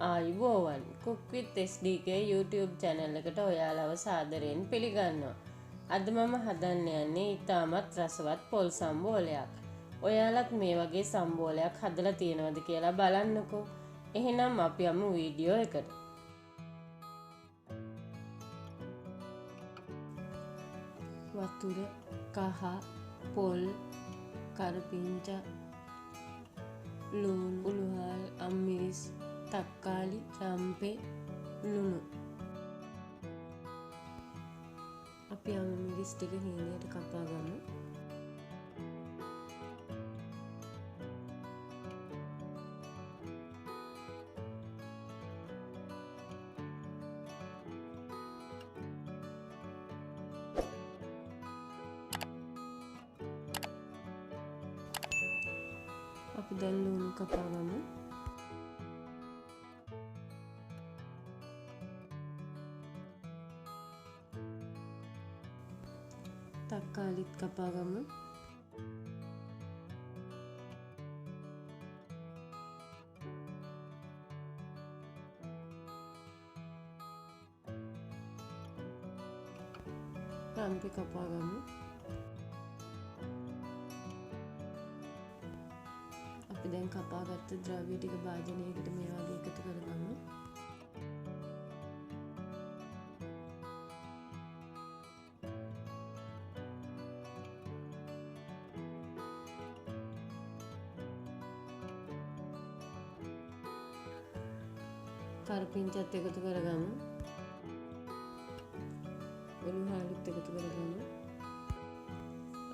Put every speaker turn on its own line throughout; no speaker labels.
ආයුබෝවන් cook with S.D.K YouTube channel එකට ඔයාලව සාදරයෙන් පිළිගන්නවා. අද මම හදන්න යන්නේ ඉතාමත් රසවත් පොල් සම්බෝලයක්. ඔයාලත් මේ වගේ සම්බෝලයක් හදලා තියෙනවද කියලා බලන්නකෝ. එහෙනම් අපි යමු වීඩියෝ එකට. වතුර, කහ, පොල්, කරපිංචා, ලුණු, උළුහල්, අම්මිරිස්, තක්කාලි, රම්පේ, ලුණු. අපි අම්මිරිස් ටික හීනයට කපා ගමු. අපි දැන් ලුණු කපා ගමු. තක්කාලිත් කපා ගමු. රම්පේ කපා ගමු. අපි දැන් කපාගත්ත ද්‍රව්‍ය ටික භාජනයකට මේ වගේ එකතු කරගමු. කරපිංචත් එකතු කරගමු. උළුහලුත් එකතු කරගමු.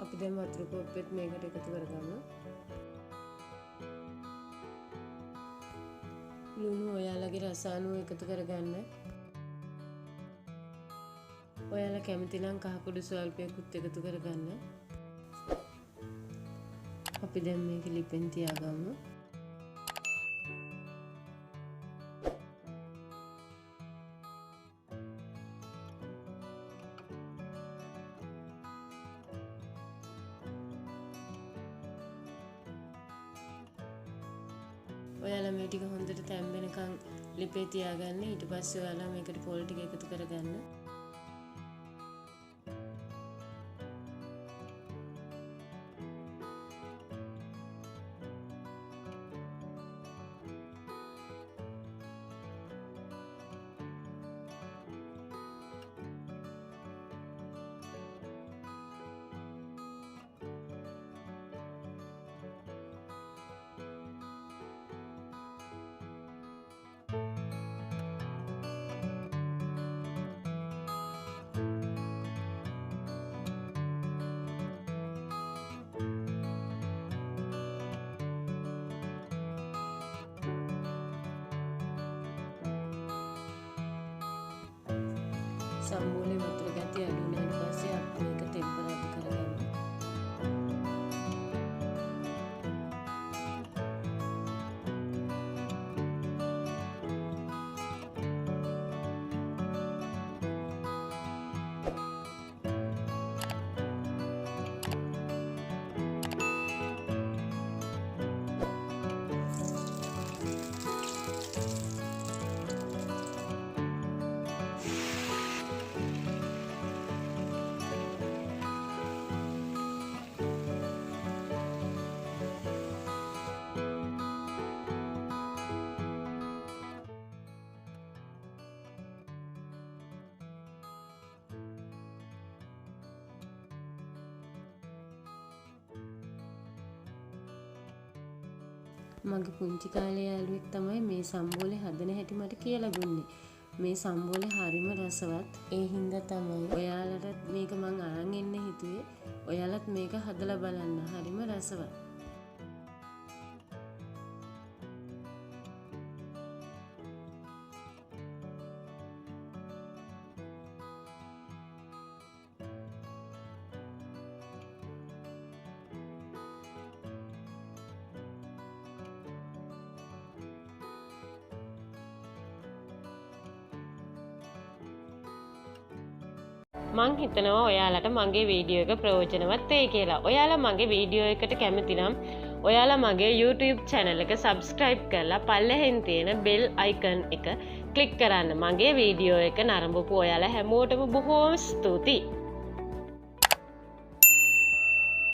අපි දැන් වතුර කොප්පෙත් මේකට එකතු කරගමු. ලුණු ඔයාලගේ රස අනුව එකතු කරගන්න. ඔයාලා කැමති නම් කහ කුඩු ස්වල්පයකුත් එකතු කරගන්න. අපි දැන් මේක ලිපෙන් තියාගමු. ඔයාලා මේ ටික හොඳට තැම්බෙනකන් ලිපේ තියාගන්න. ඊට පස්සේ ඔයාලා මේකට පොල් ටික එකතු කරගන්න. සම්බෝලේ වතුර ගැටි අඩු වුණාට පස්සේ අපි මේක ටෙම්පරේචර් කරගමු. මගේ පුංචි කාලේ යාළුවෙක් තමයි මේ සම්බෝලේ හදන හැටි මට කියලා දුන්නේ. මේ සම්බෝලේ හරිම රසවත්. ඒ හින්දා තමයි ඔයාලට මේක මං අරන් එන්න හිතුවේ. ඔයාලත් මේක හදලා බලන්න. හරිම රසවත්. මං හිතනවා ඔයාලට මගේ වීඩියෝ එක ප්‍රයෝජනවත් වෙයි කියලා. ඔයාලා මගේ වීඩියෝ එකට කැමති නම් ඔයාලා මගේ YouTube channel එක subscribe කරලා පල්ලෙහෙන් තියෙන bell icon එක click කරන්න. මගේ වීඩියෝ එක නරඹපු ඔයාලා හැමෝටම බොහෝම ස්තුතියි.